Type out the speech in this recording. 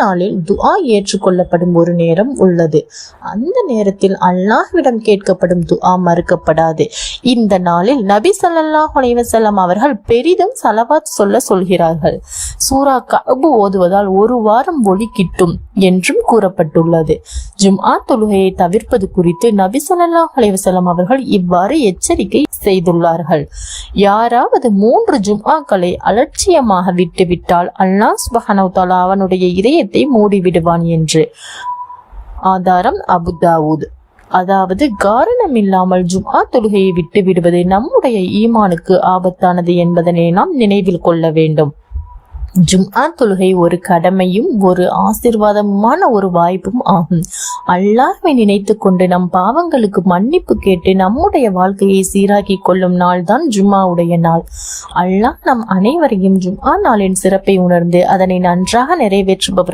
நாளில் துஆ ஏற்றுக்கொள்ளப்படும் ஒரு நேரம் உள்ளது. அந்த நேரத்தில் அல்லாஹ்விடம் கேட்கப்படும் துஆ மறுக்கப்படாது. இந்த நாளில் நபி ஸல்லல்லாஹு அலைஹி வஸல்லம் அவர்கள் பெரிதும் ஸலவாத் சொல்கிறார்கள். சூரா கஅப் ஓதுவதால் ஒரு வாரம் ஒளி கிட்டும் என்றும் கூறப்பட்டுள்ளது. ஜும்ஆ தொழுகையை தவிர்ப்பது குறித்து நபி ஸல்லல்லாஹு அலைஹி வஸல்லம் அவர்கள் இவ்வாறு எச்சரிக்கை செய்துள்ளார்கள். யாராவது 3 ஜும்ஆக்களை அலட்சியமாக விட்டுவிட்டால் அல்லாஹ் சுப்ஹானஹு வ தஆலா அவனுடைய இதயத்தை மூடிவிடுவான் என்று. ஆதாரம் அபு தாவூத். அதாவது காரணமில்லாமல் ஜும்ஆ தொழுகையை விட்டு விடுவது நம்முடைய ஈமானுக்கு ஆபத்தானது என்பதனை நாம் நினைவில் கொள்ள வேண்டும். ஜும்ஆ தொழுகை ஒரு கடமையும் ஒரு ஆசீர்வாதமான ஒரு வாய்ப்பும் ஆகும். அல்லாஹ்வை நினைத்து கொண்டு நம் பாவங்களுக்கு மன்னிப்பு கேட்டு நம்முடைய வாழ்க்கையை சீராக்கி கொள்ளும் நாள் தான் ஜும்ஆவுடைய நாள். அல்லாஹ் நம் அனைவரையும் ஜும்ஆ நாளின் சிறப்பை உணர்ந்து அதனை நன்றாக நிறைவேற்றுபவர்